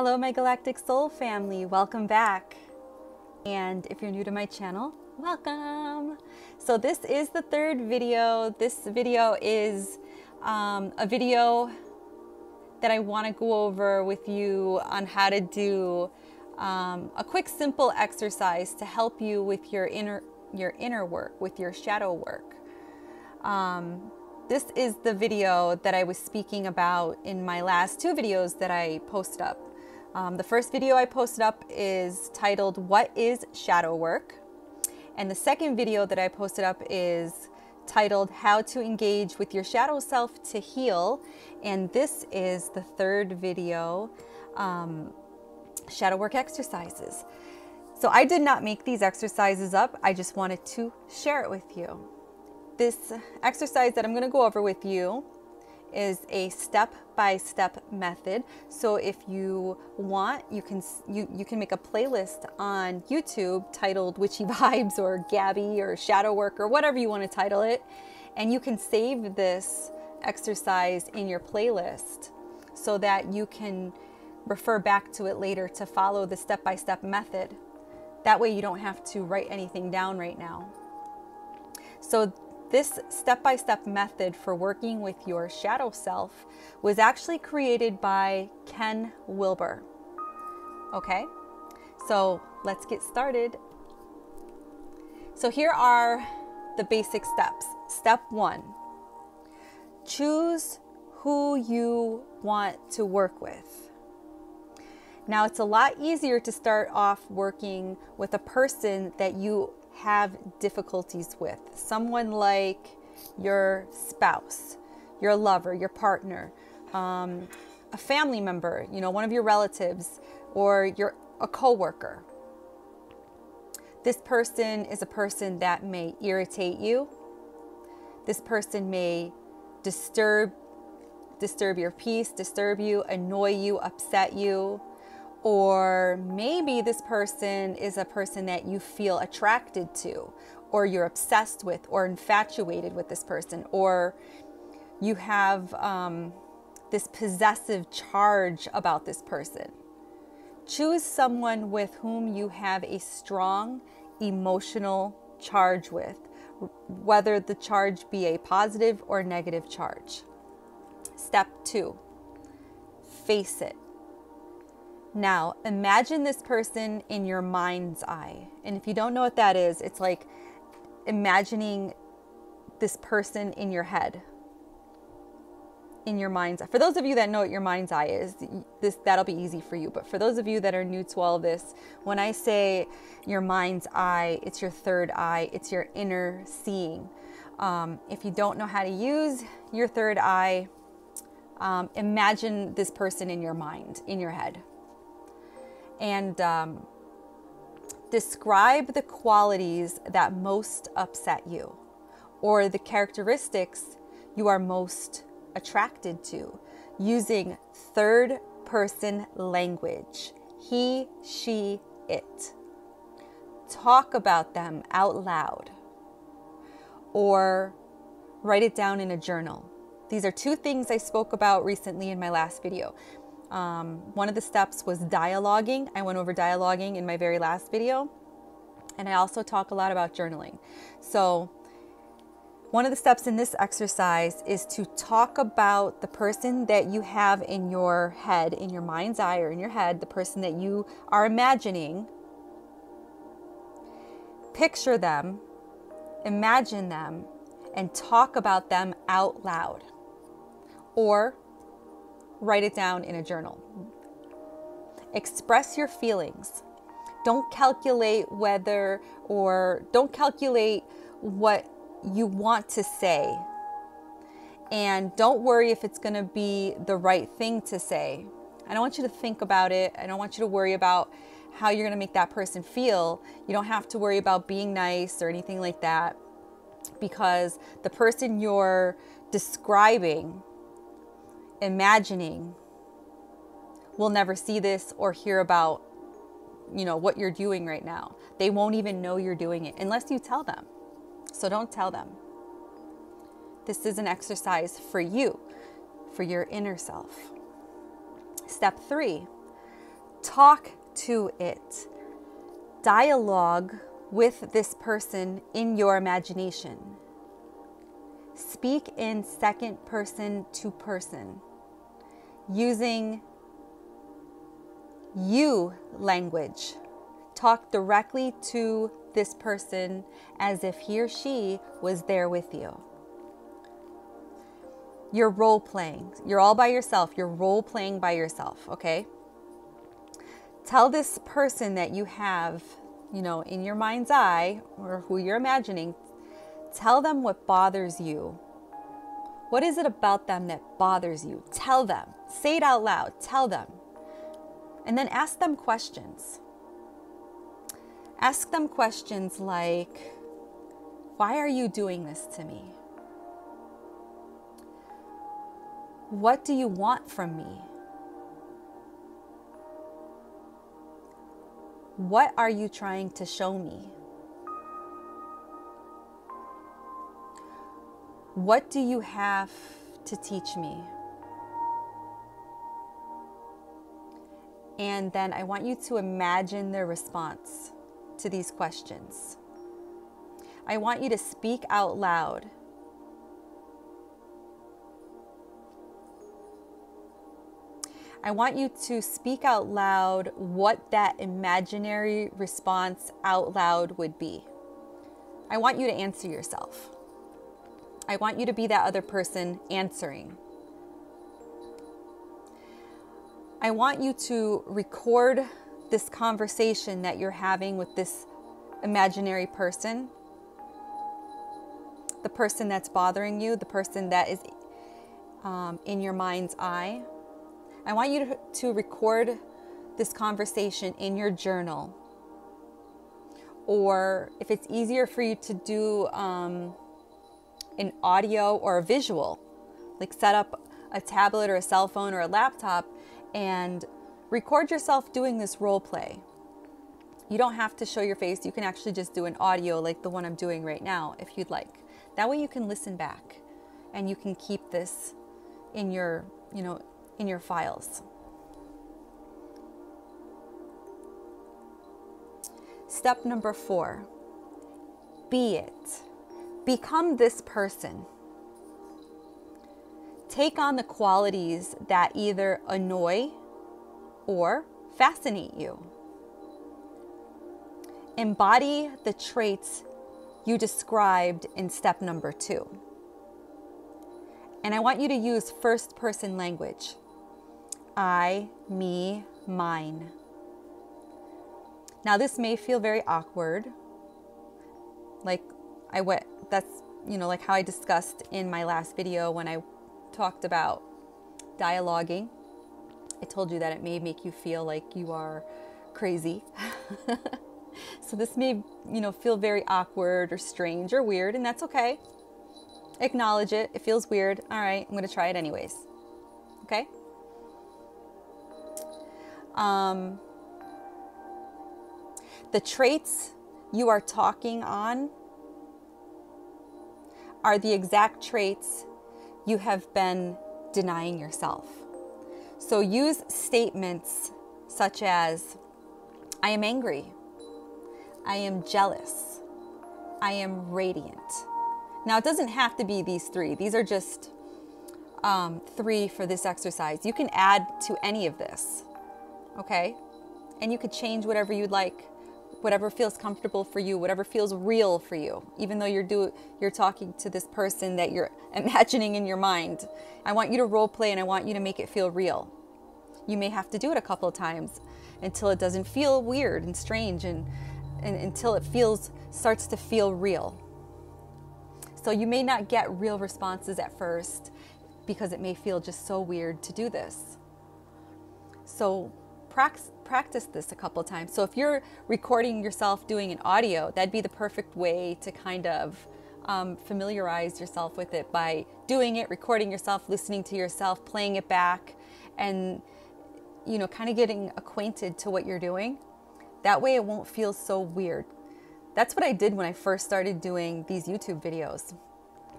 Hello, my galactic soul family. Welcome back. And if you're new to my channel, welcome. So this is the third video. This video is a video that I want to go over with you on how to do a quick, simple exercise to help you with your inner work, with your shadow work. This is the video that I was speaking about in my last two videos that I posted up. The first video I posted up is titled, "What is Shadow Work?" And the second video that I posted up is titled, "How to Engage with Your Shadow Self to Heal." And this is the third video, Shadow Work Exercises. So I did not make these exercises up. I just wanted to share it with you. This exercise that I'm going to go over with you is a step-by-step method. So if you want, you can make a playlist on YouTube titled Witchy Vibes or Gabbie or Shadow Work or whatever you want to title it, and you can save this exercise in your playlist so that you can refer back to it later to follow the step-by-step method. That way you don't have to write anything down right now. So this step-by-step method for working with your shadow self was actually created by Ken Wilber. Okay, so let's get started. So here are the basic steps. Step 1, choose who you want to work with. Now, it's a lot easier to start off working with a person that you have difficulties with. Someone like your spouse, your lover, your partner, a family member, one of your relatives, or a coworker. This person is a person that may irritate you. This person may disturb your peace, disturb you, annoy you, upset you. Or maybe this person is a person that you feel attracted to, or you're obsessed with, or infatuated with this person, or you have this possessive charge about this person. Choose someone with whom you have a strong emotional charge with, whether the charge be a positive or negative charge. Step 2, face it. Now, imagine this person in your mind's eye. And if you don't know what that is, it's like imagining this person in your head, in your mind's eye. For those of you that know what your mind's eye is, that'll be easy for you. But for those of you that are new to all of this, when I say your mind's eye, it's your third eye. It's your inner seeing. If you don't know how to use your third eye, imagine this person in your mind, in your head. And describe the qualities that most upset you, or the characteristics you are most attracted to, using third-person language. He, she, it. Talk about them out loud, or write it down in a journal. These are two things I spoke about recently in my last video. One of the steps was dialoguing. I went over dialoguing in my very last video. And I also talk a lot about journaling. So one of the steps in this exercise is to talk about the person that you have in your head, in your mind's eye or in your head, the person that you are imagining. Picture them, imagine them, and talk about them out loud. Or write it down in a journal. Express your feelings. Don't calculate don't calculate what you want to say. And don't worry if it's going to be the right thing to say. I don't want you to think about it. I don't want you to worry about how you're going to make that person feel. You don't have to worry about being nice or anything like that, because the person you're describing, imagining, will never see this or hear about, what you're doing right now. They won't even know you're doing it unless you tell them. So don't tell them. This is an exercise for you, for your inner self. Step 3, Talk to it. Dialogue with this person in your imagination. Speak in second person to person, using you language. Talk directly to this person as if he or she was there with you. You're role playing. You're all by yourself. You're role playing by yourself, okay? Tell this person that you have, in your mind's eye, or who you're imagining, tell them what bothers you. What is it about them that bothers you? Tell them. Say it out loud. Tell them. And then ask them questions. Ask them questions like, why are you doing this to me? What do you want from me? What are you trying to show me? What do you have to teach me? And then I want you to imagine their response to these questions. I want you to speak out loud. I want you to speak out loud what that imaginary response out loud would be. I want you to answer yourself. I want you to be that other person answering. I want you to record this conversation that you're having with this imaginary person, the person that's bothering you, the person that is in your mind's eye. I want you to record this conversation in your journal. Or if it's easier for you to do an audio or a visual, like set up a tablet or a cell phone or a laptop and record yourself doing this role play. You don't have to show your face. You can actually just do an audio like the one I'm doing right now if you'd like. That way you can listen back and you can keep this in your, in your files. Step number 4, be it. Become this person. Take on the qualities that either annoy or fascinate you. Embody the traits you described in step number 2. And I want you to use first person language. I, me, mine. Now this may feel very awkward. Like how I discussed in my last video when I talked about dialoguing. I told you that it may make you feel like you are crazy. So this may, feel very awkward or strange or weird, and that's okay. Acknowledge it. It feels weird. All right, I'm going to try it anyways. Okay? The traits you are talking on are the exact traits you have been denying yourself. So use statements such as, I am angry. I am jealous. I am radiant. Now, it doesn't have to be these 3. These are just 3 for this exercise. You can add to any of this, okay? And you could change whatever you'd like, whatever feels comfortable for you, whatever feels real for you, even though you're talking to this person that you're imagining in your mind. I want you to role play and I want you to make it feel real. You may have to do it a couple of times until it doesn't feel weird and strange and until it starts to feel real. So you may not get real responses at first because it may feel just so weird to do this. So practice this a couple of times. So if you're recording yourself doing an audio, that'd be the perfect way to kind of familiarize yourself with it by doing it, recording yourself, listening to yourself, playing it back, and kind of getting acquainted to what you're doing. That way it won't feel so weird. That's what I did when I first started doing these YouTube videos.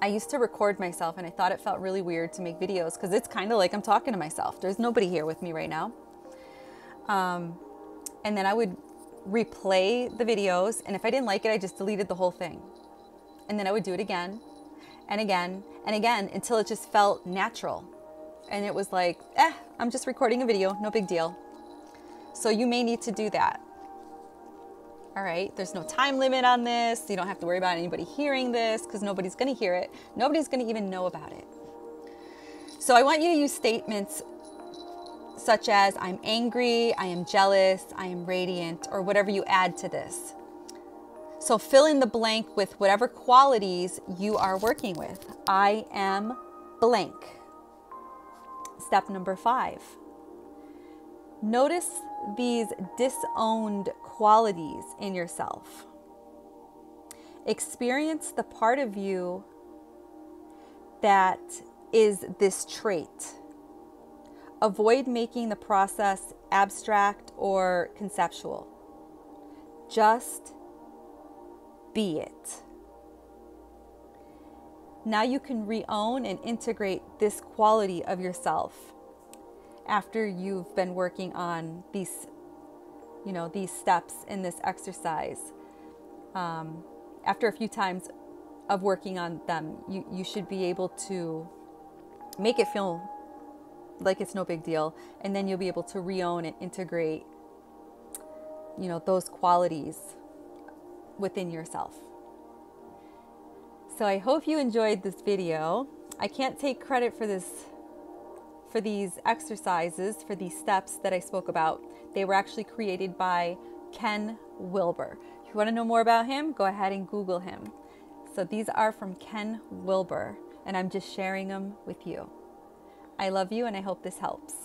I used to record myself and I thought it felt really weird to make videos because it's kind of like I'm talking to myself. There's nobody here with me right now. And then I would replay the videos. And if I didn't like it, I just deleted the whole thing. And then I would do it again and again and again until it just felt natural. And it was like, I'm just recording a video, no big deal. So you may need to do that. All right, there's no time limit on this. You don't have to worry about anybody hearing this because nobody's going to hear it. Nobody's going to even know about it. So I want you to use statements such as, I'm angry, I am jealous, I am radiant, or whatever you add to this. So fill in the blank with whatever qualities you are working with. I am blank. Step number 5. Notice these disowned qualities in yourself. Experience the part of you that is this trait. Avoid making the process abstract or conceptual. Just be it. Now you can re-own and integrate this quality of yourself after you've been working on these steps in this exercise. After a few times of working on them, you should be able to make it feel like it's no big deal. And then you'll be able to re-own and integrate, those qualities within yourself. So I hope you enjoyed this video. I can't take credit for these exercises, for these steps that I spoke about. They were actually created by Ken Wilber. If you want to know more about him, go ahead and Google him. So these are from Ken Wilber, and I'm just sharing them with you. I love you, and I hope this helps.